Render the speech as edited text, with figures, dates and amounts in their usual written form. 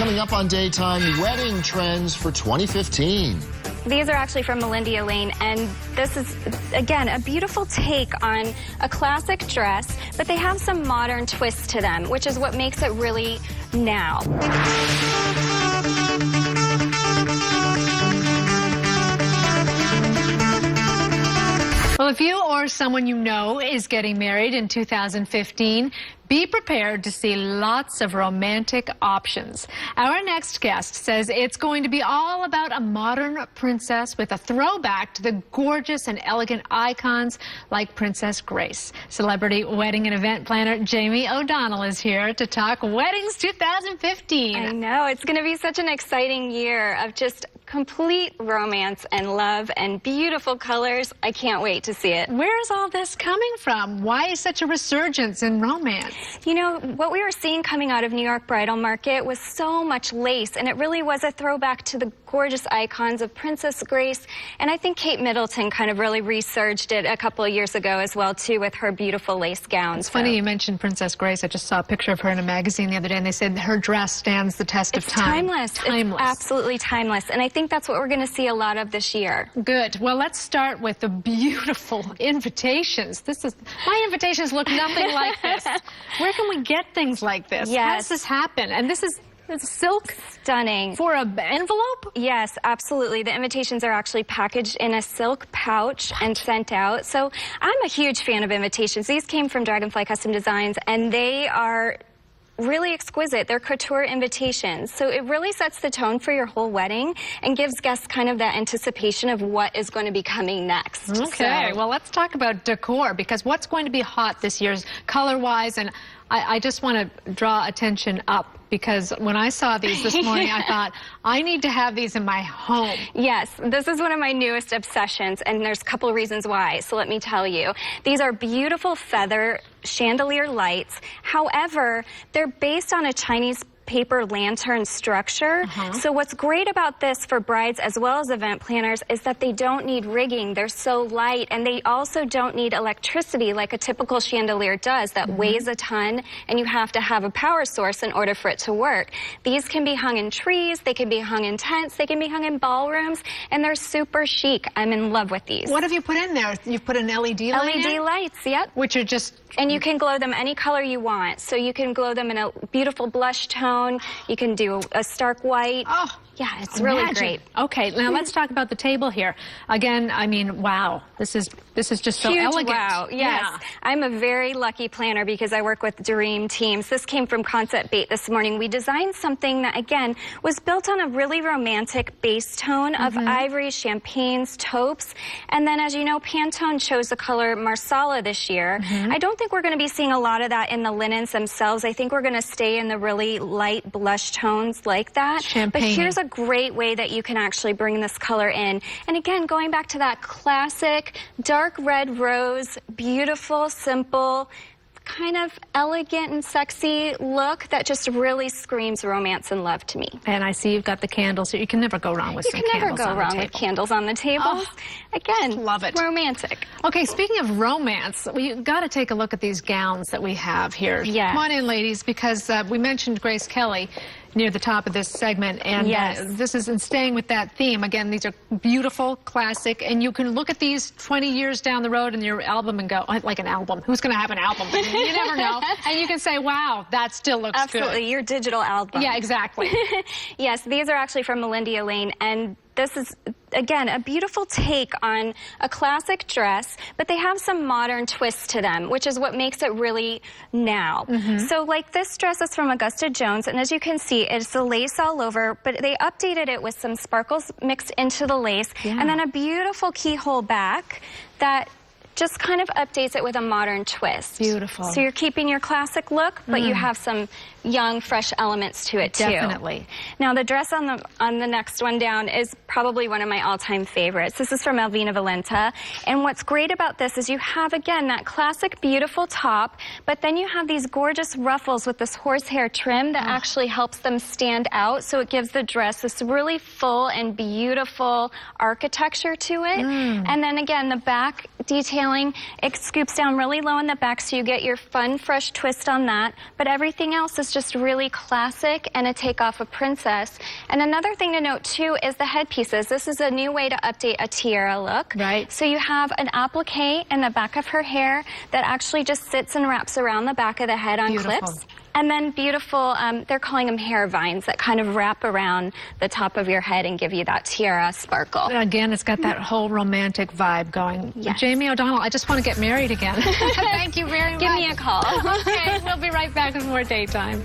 Coming up on Daytime, wedding trends for 2015. These are actually from Melinda Lane, and this is, again, a beautiful take on a classic dress, but they have some modern twists to them, which is what makes it really now. Well, if you or someone you know is getting married in 2015, be prepared to see lots of romantic options. Our next guest says it's going to be all about a modern princess with a throwback to the gorgeous and elegant icons like Princess Grace. Celebrity wedding and event planner Jamie O'Donnell is here to talk weddings 2015. I know, it's going to be such an exciting year of just complete romance and love and beautiful colors. I can't wait to see it. Where's all this coming from? Why is such a resurgence in romance? You know, what we were seeing coming out of New York bridal market was so much lace, and it really was a throwback to the gorgeous icons of Princess Grace, and I think Kate Middleton kind of really resurged it a couple of years ago as well, too, with her beautiful lace gowns. It's funny you mentioned Princess Grace. I just saw a picture of her in a magazine the other day, and they said her dress stands the test of time. Timeless. It's absolutely timeless, and I think that's what we're going to see a lot of this year. Good. Well, let's start with the beautiful invitations. My invitations look nothing like this. Where can we get things like this? Yes. How does this happen? And this is silk? Stunning. For an envelope? Yes, absolutely. The invitations are actually packaged in a silk pouch and sent out. So I'm a huge fan of invitations. These came from Dragonfly Custom Designs, and they are really exquisite. They're couture invitations. So it really sets the tone for your whole wedding and gives guests kind of that anticipation of what is going to be coming next. Okay, well, let's talk about decor, because what's going to be hot this year color-wise, and I just want to draw attention up, because when I saw these this morning, I thought, I need to have these in my home. Yes, this is one of my newest obsessions, and there's a couple reasons why, so let me tell you. These are beautiful feather chandelier lights. However, they're based on a Chinese paper lantern structure. So what's great about this for brides as well as event planners is that they don't need rigging. They're so light, and they also don't need electricity like a typical chandelier does that weighs a ton, and you have to have a power source in order for it to work. These can be hung in trees, they can be hung in tents, they can be hung in ballrooms, and they're super chic. I'm in love with these. What have you put in there? You've put an LED light LED lights, yep. Which are just... And you can glow them any color you want. So you can glow them in a beautiful blush tone. You can do a stark white. Oh, yeah, it's really great. Okay, now let's talk about the table here. Again, I mean, wow, this is just so huge elegant. Wow, yes. Yeah. I'm a very lucky planner because I work with Dream teams. This came from Concept Bait this morning. We designed something that, again, was built on a really romantic base tone of ivory, champagnes, taupes, and then, as you know, Pantone chose the color Marsala this year. I don't think we're going to be seeing a lot of that in the linens themselves. I think we're going to stay in the really light blush tones like that. Champagne. But here's a great way that you can actually bring this color in. And again, going back to that classic dark red rose, beautiful, simple, kind of elegant and sexy look that just really screams romance and love to me. And I see you've got the candles, so you can never go wrong with some candles on the table. You can never go wrong with candles on the table. Again, love it. Romantic. Okay, speaking of romance, we've got to take a look at these gowns that we have here. Yeah. Come on in, ladies, because we mentioned Grace Kelly near the top of this segment, and this is in staying with that theme. Again, these are beautiful, classic, and you can look at these 20 years down the road in your album and go, like an album. Who's going to have an album? You never know. And you can say, wow, that still looks good. Absolutely, your digital album. Yeah, exactly. Yes, these are actually from Melinda Lane, and this is, again, a beautiful take on a classic dress, but they have some modern twists to them, which is what makes it really now. So, like, this dress is from Augusta Jones, and as you can see, it's the lace all over, but they updated it with some sparkles mixed into the lace, and then a beautiful keyhole back that just kind of updates it with a modern twist. Beautiful. So you're keeping your classic look, but you have some young, fresh elements to it, too. Definitely. Now, the dress on the next one down is probably one of my all-time favorites. This is from Alvina Valenta, and what's great about this is you have, again, that classic, beautiful top, but then you have these gorgeous ruffles with this horsehair trim that actually helps them stand out, so it gives the dress this really full and beautiful architecture to it. And then, again, the back detailing. It scoops down really low in the back, so you get your fun, fresh twist on that. But everything else is just really classic and a takeoff of princess. And another thing to note, too, is the headpieces. This is a new way to update a tiara look. Right. So you have an applique in the back of her hair that actually just sits and wraps around the back of the head on clips. And then beautiful, they're calling them hair vines that kind of wrap around the top of your head and give you that tiara sparkle. Again, it's got that whole romantic vibe going. Yes. Jamie O'Donnell, I just want to get married again. Thank you very much. Give me a call. Okay, we'll be right back with more Daytime.